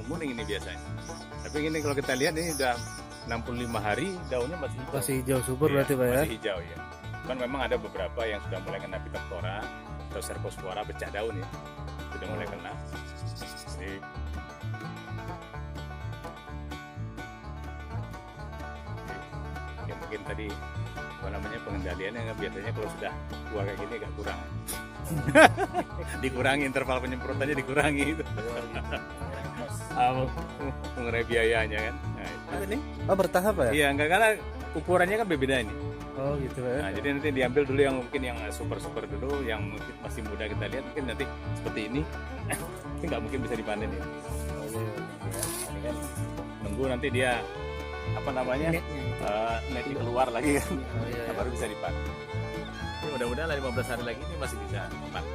menguning ini biasanya. Tapi ini kalau kita lihat ini udah 65 hari daunnya masih hijau. Masih hijau subur berarti Pak ya? Masih hijau ya. Cuman memang ada beberapa yang sudah mulai kena Phytophthora atau Cercospora pecah daun ya. Sudah mulai kena. Jadi, ya mungkin tadi apa namanya pengendaliannya biasanya kalau sudah tua kayak gini agak kurang. Dikurangi interval penyemprotannya dikurangi itu. Mengenai biayanya kan. Nah, ini bertahap ya? Iya, enggak karena ukurannya kan berbeda ini. Oh gitu ya. Nah, jadi nanti diambil dulu yang mungkin yang super dulu, yang mungkin masih muda kita lihat mungkin nanti seperti ini. Ini nggak mungkin bisa dipanen ini. Oh, iya. Ini kan nunggu nanti dia apa namanya netnya keluar lagi kan. Oh, iya, iya. Baru bisa dipanen. Ini mudah-mudahan lah 15 hari lagi ini masih bisa dipanen.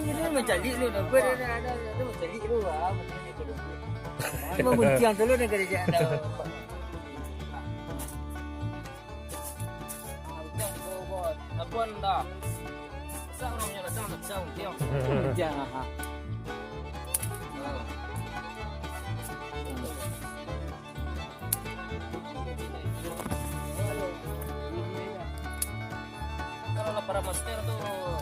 Ini mencari lu, nampak ada mencari lu lah, membuntiang dulu nih kerjaan dah. Apa dah? Sang namanya lah, sang tiang. Jangan. Kalau para master tuh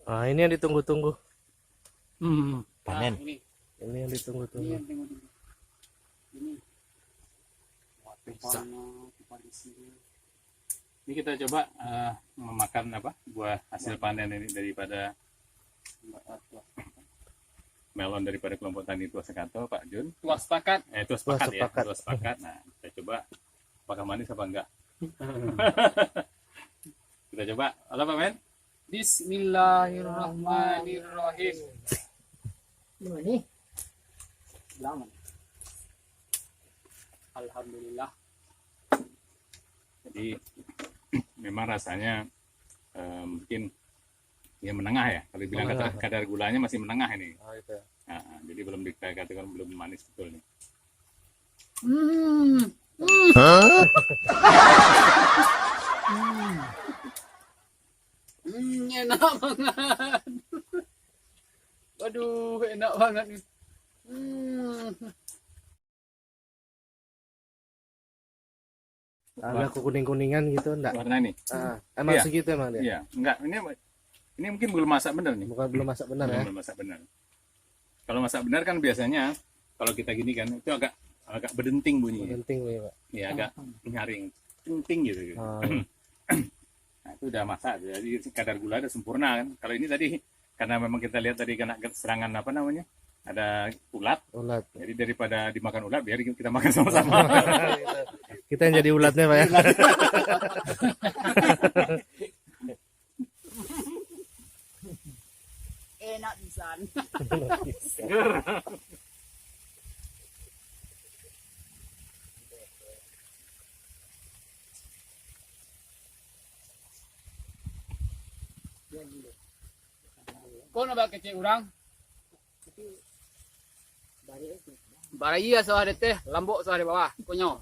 Ah, ini yang ditunggu-tunggu. Panen. Ini yang ditunggu-tunggu. Ini kita coba memakan apa buah hasil panen ini daripada melon daripada kelompok tani Tua Sekato, Pak Jun. tua sepakat. Tua sepakat ya, sepakat. Tua sepakat. Nah, kita coba apakah manis apa enggak. Kita coba. Halo Pak Men. Bismillahirrahmanirrahim. Gimana nih? Lama. Alhamdulillah. Jadi memang rasanya mungkin ya menengah ya. Kalau bilang kadar gulanya masih menengah ini. Oh, itu. Nah, jadi belum dikatakan belum manis betul nih. Enak banget. Aduh, enak banget nih. Agak kuning-kuningan gitu enggak? Warna ini. Emang Iya. segitu emang dia? Iya, enggak. Ini mungkin belum masak benar nih. Bukan belum masak benar ya? Belum masak benar. Kalau masak benar kan biasanya kalau kita gini kan itu agak berdenting bunyinya. Penting ya, Pak. Ya agak nyaring, ting gitu. Oh, Nah, itu udah masak. Jadi kadar gula udah sempurna kan. Kalau ini tadi karena memang kita lihat tadi kena serangan apa namanya? Ada ulat. ulat. Jadi daripada dimakan ulat biar kita makan sama-sama. Kita yang jadi ulatnya, Pak ya. Enak pisan. Kau nak kecil orang? Baraya sawah de teh, lambok sawah di bawah. Konyo.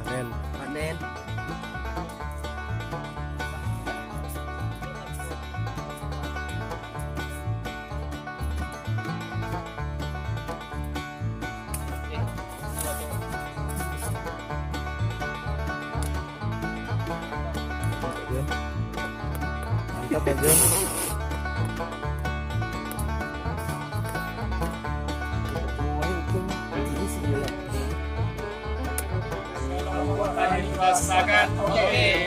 Panen. Panen. Mantap, Pak Jun. Sangat oke.